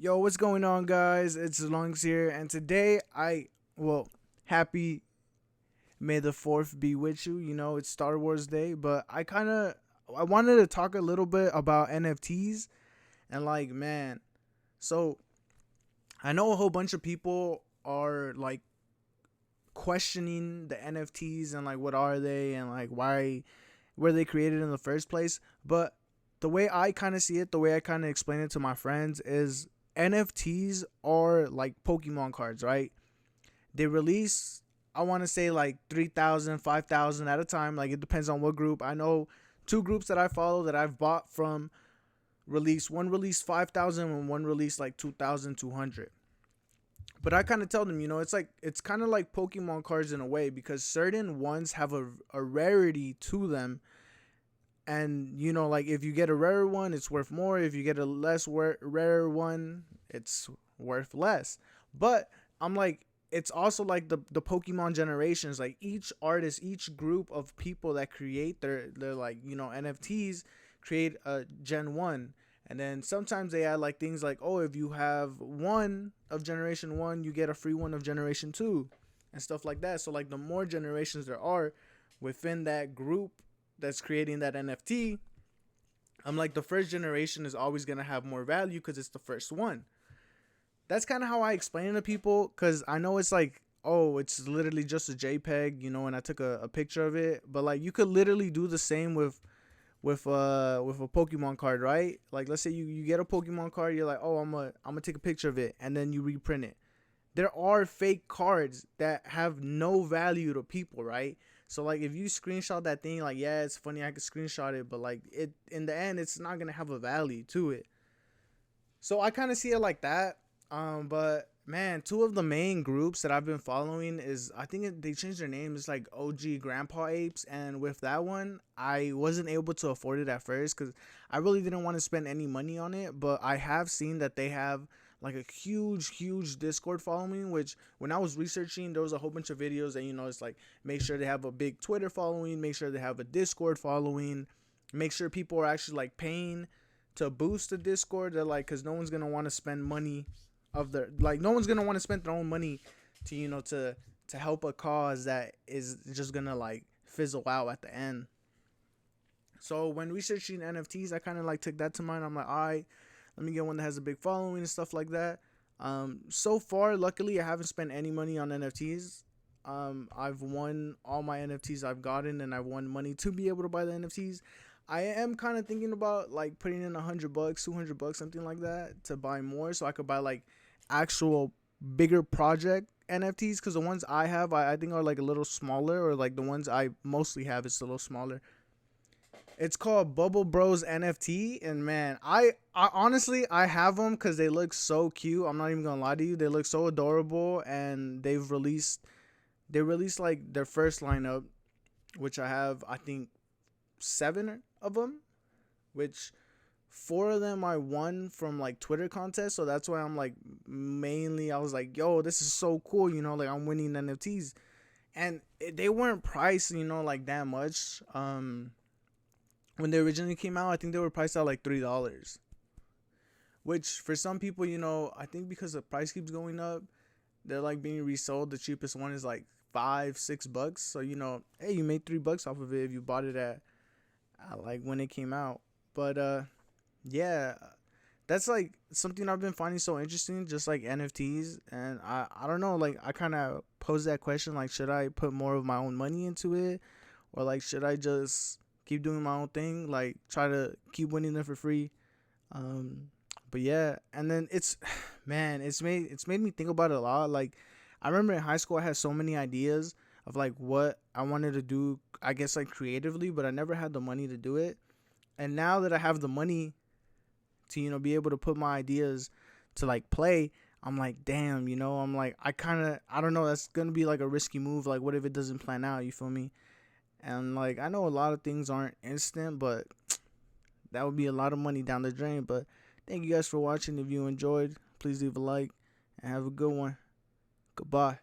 Yo, what's going on, guys? It's Lungs here, and today happy May the 4th be with you. You know, it's Star Wars Day, but I wanted to talk a little bit about NFTs and man, so I know a whole bunch of people are like questioning the NFTs and like what are they and like why were they created in the first place, but the way I kind of see it, the way I kind of explain it to my friends is NFTs are like Pokemon cards, right? They release, I want to say like 3,000, 5,000 at a time. Like it depends on what group. I know two groups that I follow that I've bought from release. One released 5,000 and one released like 2,200. But I kind of tell them, it's kind of like Pokemon cards in a way because certain ones have a rarity to them, and like if you get a rare one it's worth more, if you get a rare one it's worth less. But I'm like, it's also like the Pokemon generations, like each artist, each group of people that create their like NFTs create a gen 1, and then sometimes they add like things like, oh, if you have one of generation 1 you get a free one of generation 2 and stuff like that. So like the more generations there are within that group that's creating that NFT, I'm like, the first generation is always going to have more value because it's the first one. That's kind of how I explain it to people, because I know it's like, oh, it's literally just a JPEG, and I took a picture of it. But like you could literally do the same with a Pokemon card, right? Like let's say you get a Pokemon card, you're like, oh, I'm gonna take a picture of it, and then you reprint it. There are fake cards that have no value to people, right? So like if you screenshot that thing, like, yeah, it's funny, I could screenshot it, but like it in the end it's not gonna have a value to it. So I kind of see it like that. But man, two of the main groups that I've been following is, I think they changed their name. It's like OG Grandpa Apes, and with that one, I wasn't able to afford it at first because I really didn't want to spend any money on it. But I have seen that they have like a huge Discord following. Which when I was researching, there was a whole bunch of videos, and it's like, make sure they have a big Twitter following, make sure they have a Discord following, make sure people are actually like paying to boost the Discord. They're like, because no one's gonna want to spend money of their, like, no one's gonna want to spend their own money to to help a cause that is just gonna like fizzle out at the end. So when researching NFTs, I kind of like took that to mind. I'm like, all right, let me get one that has a big following and stuff like that. So far, luckily, I haven't spent any money on NFTs. I've won all my NFTs I've gotten, and I've won money to be able to buy the NFTs. I am kind of thinking about like putting in $100, $200, something like that, to buy more, so I could buy like actual bigger project NFTs. Because the ones I have, I think are like a little smaller, or like the ones I mostly have is a little smaller. It's called Bubble Bros NFT, and man, I honestly I have them because they look so cute. I'm not even gonna lie to you, they look so adorable, and they released like their first lineup, which I have, I think, seven of them, which four of them I won from like Twitter contests. So that's why I'm like, mainly I was like, yo, this is so cool, like I'm winning NFTs. And they weren't priced, like that much. When they originally came out, I think they were priced at like $3, which for some people, I think because the price keeps going up, they're like being resold. The cheapest one is like $5-6. So hey, you made $3 off of it if you bought it at like when it came out. But yeah, that's like something I've been finding so interesting, just like NFTs. And I don't know, like I kind of posed that question, like, should I put more of my own money into it, or like should I just keep doing my own thing, like try to keep winning them for free. um but yeah, and then it's man, it's made me think about it a lot. Like I remember in high school I had so many ideas of like what I wanted to do, I guess like creatively, but I never had the money to do it. And now that I have the money to be able to put my ideas to like play, I'm like, damn, I'm like, I don't know, that's gonna be like a risky move. Like what if it doesn't plan out, you feel me? And like I know a lot of things aren't instant, but that would be a lot of money down the drain. But thank you guys for watching. If you enjoyed, please leave a like and have a good one. Goodbye.